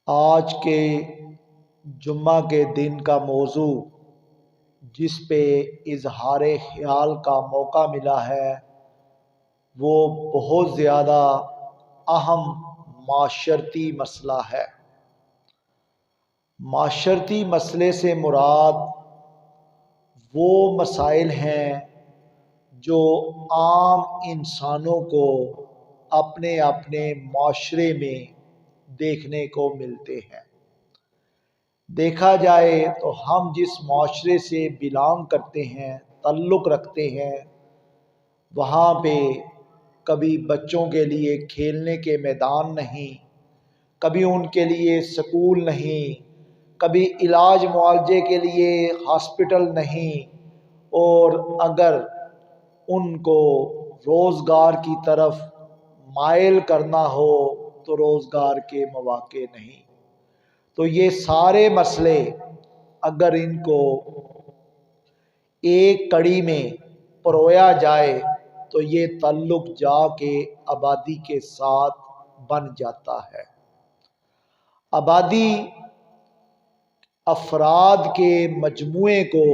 آج کے جمعہ کے دن کا موضوع جس پہ اظہار خیال کا موقع ملا ہے وہ بہت زیادہ اہم معاشرتی مسئلہ ہے۔ معاشرتی مسئلے سے مراد وہ مسائل ہیں جو عام انسانوں کو اپنے اپنے معاشرے میں دیکھنے کو ملتے ہیں۔ دیکھا جائے تو ہم جس معاشرے سے بلانگ کرتے ہیں، تعلق رکھتے ہیں، وہاں پہ کبھی بچوں کے لیے کھیلنے کے میدان نہیں، کبھی ان کے لیے سکول نہیں، کبھی علاج معالجے کے لیے ہاسپٹل نہیں، اور اگر ان کو روزگار کی طرف مائل کرنا ہو تو روزگار کے مواقع نہیں۔ تو یہ سارے مسئلے اگر ان کو ایک کڑی میں پرویا جائے تو یہ تعلق جا کے آبادی کے ساتھ بن جاتا ہے۔ آبادی افراد کے مجموعے کو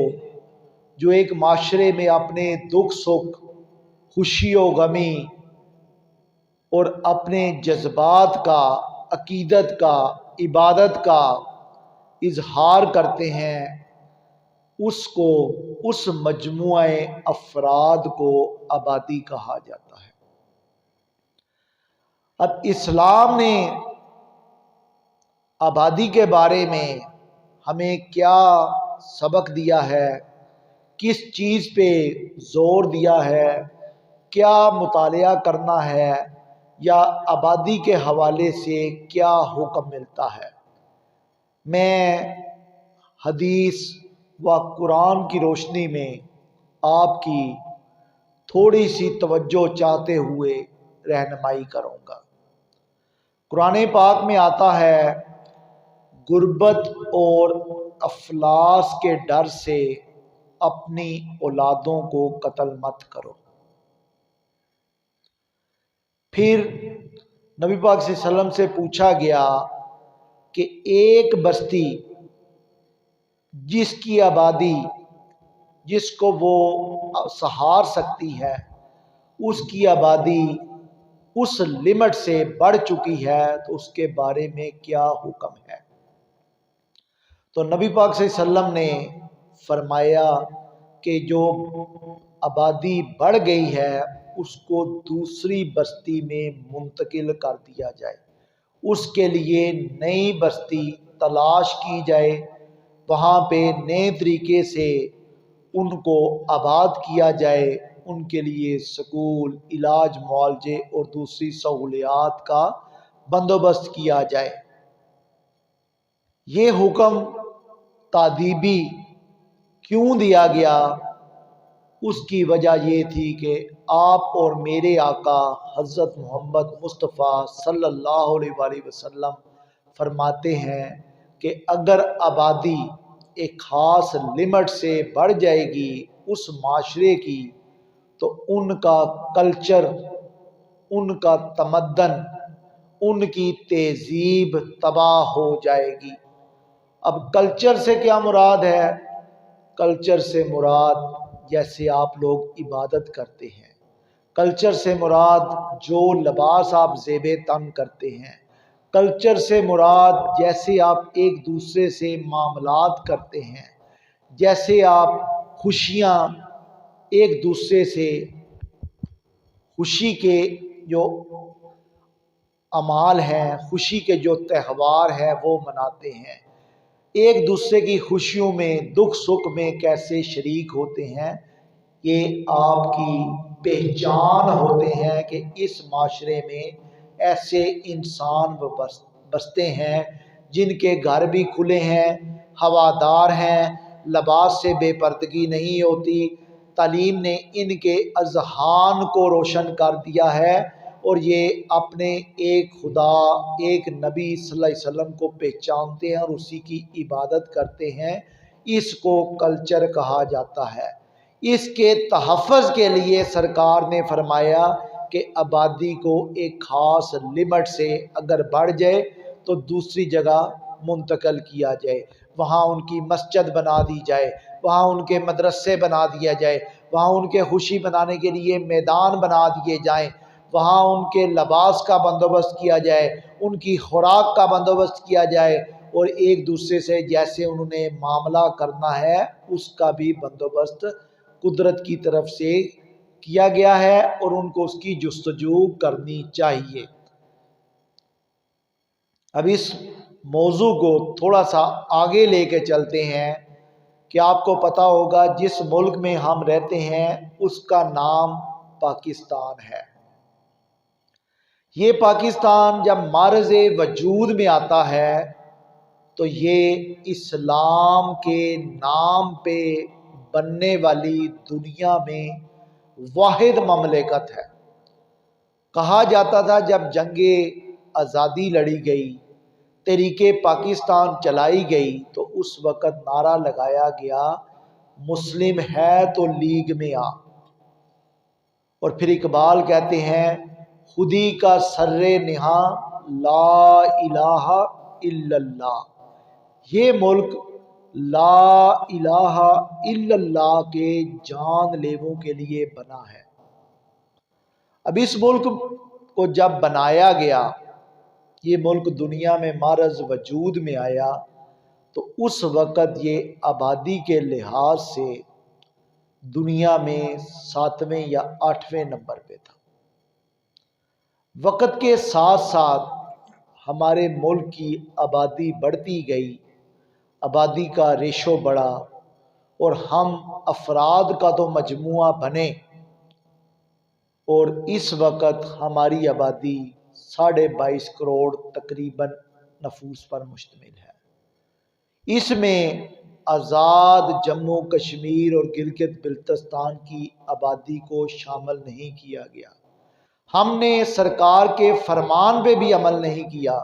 جو ایک معاشرے میں اپنے دکھ سکھ، خوشی و غمی اور اپنے جذبات کا، عقیدت کا، عبادت کا اظہار کرتے ہیں، اس مجموعہ افراد کو آبادی کہا جاتا ہے۔ اب اسلام نے آبادی کے بارے میں ہمیں کیا سبق دیا ہے، کس چیز پہ زور دیا ہے، کیا مطالعہ کرنا ہے، یا آبادی کے حوالے سے کیا حکم ملتا ہے، میں حدیث و قرآن کی روشنی میں آپ کی تھوڑی سی توجہ چاہتے ہوئے رہنمائی کروں گا۔ قرآن پاک میں آتا ہے، غربت اور افلاس کے ڈر سے اپنی اولادوں کو قتل مت کرو۔ پھر نبی پاک صلی اللہ علیہ وسلم سے پوچھا گیا کہ ایک بستی جس کی آبادی، جس کو وہ سہار سکتی ہے، اس کی آبادی اس لمٹ سے بڑھ چکی ہے تو اس کے بارے میں کیا حکم ہے؟ تو نبی پاک صلی اللہ علیہ وسلم نے فرمایا کہ جو آبادی بڑھ گئی ہے اس کو دوسری بستی میں منتقل کر دیا جائے، اس کے لیے نئی بستی تلاش کی جائے، وہاں پہ نئے طریقے سے ان کو آباد کیا جائے، ان کے لیے سکول، علاج معالجے اور دوسری سہولیات کا بندوبست کیا جائے۔ یہ حکم تادیبی کیوں دیا گیا؟ اس کی وجہ یہ تھی کہ آپ اور میرے آقا حضرت محمد مصطفیٰ صلی اللہ علیہ وآلہ وسلم فرماتے ہیں کہ اگر آبادی ایک خاص لمٹ سے بڑھ جائے گی اس معاشرے کی تو ان کا کلچر، ان کا تمدن، ان کی تہذیب تباہ ہو جائے گی۔ اب کلچر سے کیا مراد ہے؟ کلچر سے مراد جیسے آپ لوگ عبادت کرتے ہیں، کلچر سے مراد جو لباس آپ زیب تن کرتے ہیں، کلچر سے مراد جیسے آپ ایک دوسرے سے معاملات کرتے ہیں، جیسے آپ خوشیاں ایک دوسرے سے، خوشی کے جو اعمال ہیں، خوشی کے جو تہوار ہیں وہ مناتے ہیں، ایک دوسرے کی خوشیوں میں، دکھ سکھ میں کیسے شریک ہوتے ہیں، یہ آپ کی پہچان ہوتے ہیں کہ اس معاشرے میں ایسے انسان بستے ہیں جن کے گھر بھی کھلے ہیں، ہوادار ہیں، لباس سے بے پردگی نہیں ہوتی، تعلیم نے ان کے اذہان کو روشن کر دیا ہے، اور یہ اپنے ایک خدا، ایک نبی صلی اللہ علیہ وسلم کو پہچانتے ہیں اور اسی کی عبادت کرتے ہیں۔ اس کو کلچر کہا جاتا ہے۔ اس کے تحفظ کے لیے سرکار نے فرمایا کہ آبادی کو ایک خاص لمٹ سے اگر بڑھ جائے تو دوسری جگہ منتقل کیا جائے، وہاں ان کی مسجد بنا دی جائے، وہاں ان کے مدرسے بنا دیا جائے، وہاں ان کے خوشی منانے کے لیے میدان بنا دیے جائیں، وہاں ان کے لباس کا بندوبست کیا جائے، ان کی خوراک کا بندوبست کیا جائے، اور ایک دوسرے سے جیسے انہوں نے معاملہ کرنا ہے اس کا بھی بندوبست قدرت کی طرف سے کیا گیا ہے، اور ان کو اس کی جستجو کرنی چاہیے۔ اب اس موضوع کو تھوڑا سا آگے لے کے چلتے ہیں کہ آپ کو پتہ ہوگا جس ملک میں ہم رہتے ہیں اس کا نام پاکستان ہے۔ یہ پاکستان جب معرض وجود میں آتا ہے تو یہ اسلام کے نام پہ بننے والی دنیا میں واحد مملکت ہے۔ کہا جاتا تھا جب جنگ آزادی لڑی گئی، تحریک پاکستان چلائی گئی، تو اس وقت نعرہ لگایا گیا مسلم ہے تو لیگ میں آ، اور پھر اقبال کہتے ہیں خودی کا سر نہاں لا الہ الا اللہ۔ یہ ملک لا الہ الا اللہ کے جان لیووں کے لیے بنا ہے۔ اب اس ملک کو جب بنایا گیا، یہ ملک دنیا میں معرض وجود میں آیا، تو اس وقت یہ آبادی کے لحاظ سے دنیا میں 7ویں یا 8ویں نمبر پہ تھا۔ وقت کے ساتھ ساتھ ہمارے ملک کی آبادی بڑھتی گئی، آبادی کا ریشو بڑھا، اور ہم افراد کا تو مجموعہ بنے، اور اس وقت ہماری آبادی 22.5 کروڑ تقریباً نفوس پر مشتمل ہے۔ اس میں آزاد جموں کشمیر اور گلگت بلتستان کی آبادی کو شامل نہیں کیا گیا۔ ہم نے سرکار کے فرمان پہ بھی عمل نہیں کیا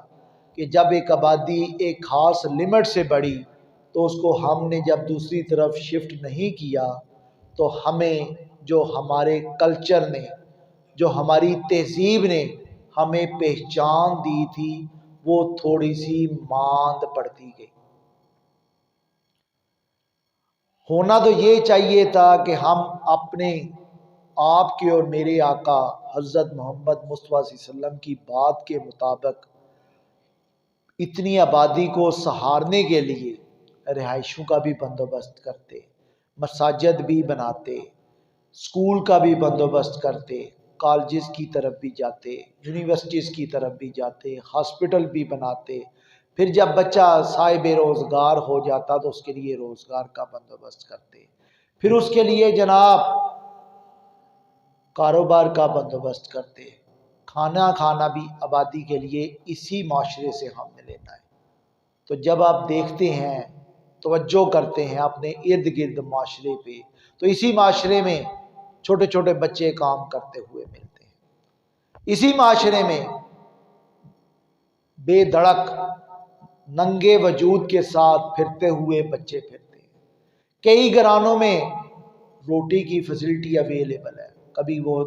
کہ جب ایک آبادی ایک خاص لمٹ سے بڑھی تو اس کو ہم نے جب دوسری طرف شفٹ نہیں کیا، تو ہمیں جو ہمارے کلچر نے، جو ہماری تہذیب نے ہمیں پہچان دی تھی، وہ تھوڑی سی ماند پڑتی گئی۔ ہونا تو یہ چاہیے تھا کہ ہم اپنے آپ کے اور میرے آقا حضرت محمد مصطفیٰ صلی اللہ علیہ وسلم کی بات کے مطابق اتنی آبادی کو سہارنے کے لیے رہائشوں کا بھی بندوبست کرتے، مساجد بھی بناتے، اسکول کا بھی بندوبست کرتے، کالجز کی طرف بھی جاتے، یونیورسٹیز کی طرف بھی جاتے، ہاسپٹل بھی بناتے، پھر جب بچہ صاحب روزگار ہو جاتا تو اس کے لیے روزگار کا بندوبست کرتے، پھر اس کے لیے جناب کاروبار کا بندوبست کرتے۔ کھانا کھانا بھی آبادی کے لیے اسی معاشرے سے ہم نے لینا ہے۔ تو جب آپ دیکھتے ہیں، توجہ کرتے ہیں اپنے ارد گرد معاشرے پہ، تو اسی معاشرے میں چھوٹے چھوٹے بچے کام کرتے ہوئے ملتے ہیں، اسی معاشرے میں بے دھڑک ننگے وجود کے ساتھ پھرتے ہوئے بچے پھرتے ہیں۔ کئی گھرانوں میں روٹی کی فیسلٹی اویلیبل ہے، کبھی وہ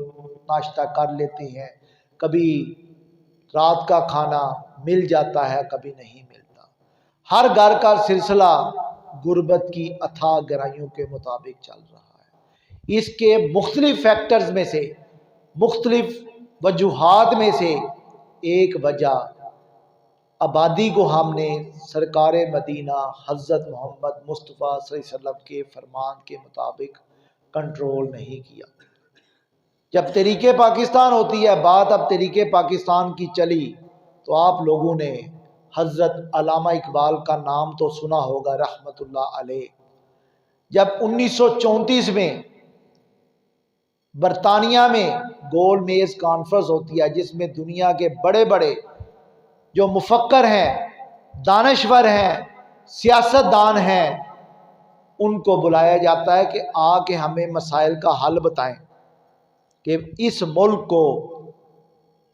ناشتہ کر لیتے ہیں، کبھی رات کا کھانا مل جاتا ہے، کبھی نہیں ملتا۔ ہر گھر کا سلسلہ غربت کی اتھاہ گہرائیوں کے مطابق چل رہا ہے۔ اس کے مختلف فیکٹرز میں سے، مختلف وجوہات میں سے ایک وجہ آبادی کو ہم نے سرکار مدینہ حضرت محمد مصطفیٰ صلی اللہ علیہ وسلم کے فرمان کے مطابق کنٹرول نہیں کیا۔ جب تحریک پاکستان ہوتی ہے، بات اب تحریک پاکستان کی چلی، تو آپ لوگوں نے حضرت علامہ اقبال کا نام تو سنا ہوگا رحمت اللہ علیہ۔ جب 1934 میں برطانیہ میں گول میز کانفرنس ہوتی ہے، جس میں دنیا کے بڑے بڑے جو مفکر ہیں، دانشور ہیں، سیاست دان ہیں، ان کو بلایا جاتا ہے کہ آ کے ہمیں مسائل کا حل بتائیں، کہ اس ملک کو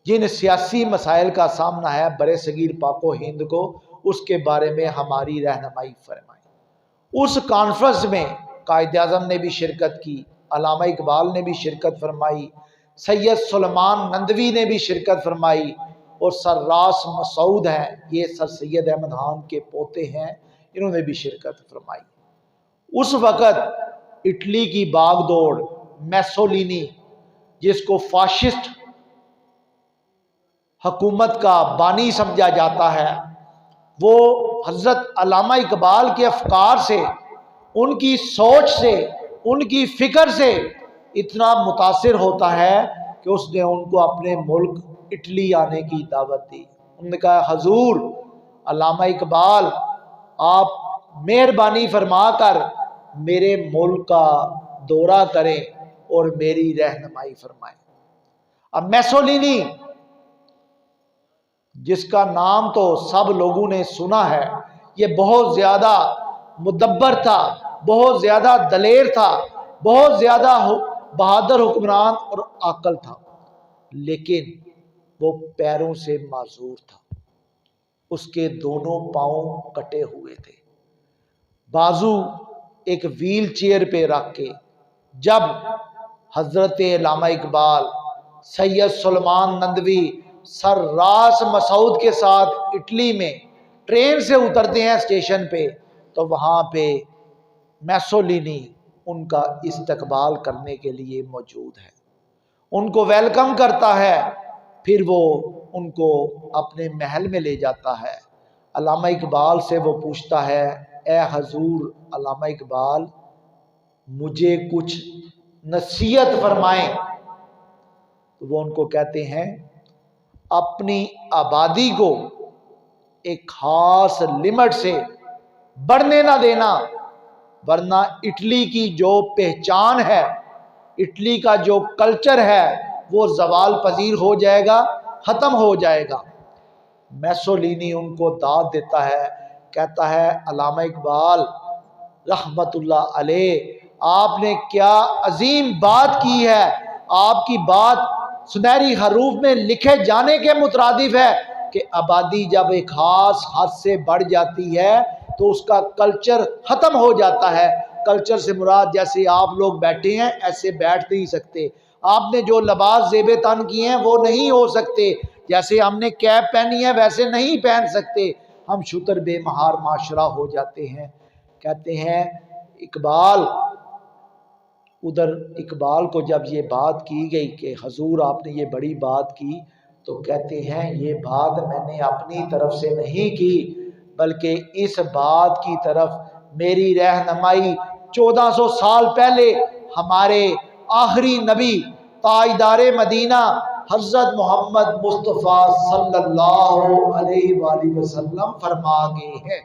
جن سیاسی مسائل کا سامنا ہے برِ صغیر پاک و ہند کو، اس کے بارے میں ہماری رہنمائی فرمائیں۔ اس کانفرنس میں قائد اعظم نے بھی شرکت کی، علامہ اقبال نے بھی شرکت فرمائی، سید سلیمان نندوی نے بھی شرکت فرمائی، اور سراس مسعود ہیں، یہ سر سید احمد خان کے پوتے ہیں، انہوں نے بھی شرکت فرمائی۔ اس وقت اٹلی کی باغ دوڑ، میسولینی جس کو فاشسٹ حکومت کا بانی سمجھا جاتا ہے، وہ حضرت علامہ اقبال کے افکار سے، ان کی سوچ سے، ان کی فکر سے اتنا متاثر ہوتا ہے کہ اس نے ان کو اپنے ملک اٹلی آنے کی دعوت دی۔ انہوں نے کہا حضور علامہ اقبال آپ مہربانی فرما کر میرے ملک کا دورہ کریں اور میری رہنمائی فرمائیں۔ اب میسولینی جس کا نام تو سب لوگوں نے سنا ہے، یہ بہت زیادہ مدبر تھا، بہت زیادہ دلیر تھا، بہت زیادہ بہادر حکمران اور عاقل تھا، لیکن وہ پیروں سے معذور تھا۔ اس کے دونوں پاؤں کٹے ہوئے تھے، بازو ایک ویل چیئر پہ رکھ کے جب حضرت علامہ اقبال سید سلیمان نندوی سر راس مسعود کے ساتھ اٹلی میں ٹرین سے اترتے ہیں اسٹیشن پہ، تو وہاں پہ میسولینی ان کا استقبال کرنے کے لیے موجود ہے، ان کو ویلکم کرتا ہے، پھر وہ ان کو اپنے محل میں لے جاتا ہے۔ علامہ اقبال سے وہ پوچھتا ہے اے حضور علامہ اقبال مجھے کچھ نصیحت فرمائیں، تو وہ ان کو کہتے ہیں اپنی آبادی کو ایک خاص لمٹ سے بڑھنے نہ دینا، ورنہ اٹلی کی جو پہچان ہے، اٹلی کا جو کلچر ہے وہ زوال پذیر ہو جائے گا، ختم ہو جائے گا۔ میسولینی ان کو داد دیتا ہے، کہتا ہے علامہ اقبال رحمت اللہ علیہ آپ نے کیا عظیم بات کی ہے، آپ کی بات سنہری حروف میں لکھے جانے کے مترادف ہے کہ آبادی جب ایک خاص حد سے بڑھ جاتی ہے تو اس کا کلچر ختم ہو جاتا ہے۔ کلچر سے مراد جیسے آپ لوگ بیٹھے ہیں ایسے بیٹھ نہیں سکتے، آپ نے جو لباس زیب تن کیے ہیں وہ نہیں ہو سکتے، جیسے ہم نے کیپ پہنی ہے ویسے نہیں پہن سکتے، ہم شتر بے مہار معاشرہ ہو جاتے ہیں۔ کہتے ہیں اقبال، ادھر اقبال کو جب یہ بات کی گئی کہ حضور آپ نے یہ بڑی بات کی، تو کہتے ہیں یہ بات میں نے اپنی طرف سے نہیں کی، بلکہ اس بات کی طرف میری رہنمائی 1400 سال پہلے ہمارے آخری نبی تاجدار مدینہ حضرت محمد مصطفیٰ صلی اللہ علیہ وآلہ وسلم فرما گئے ہیں۔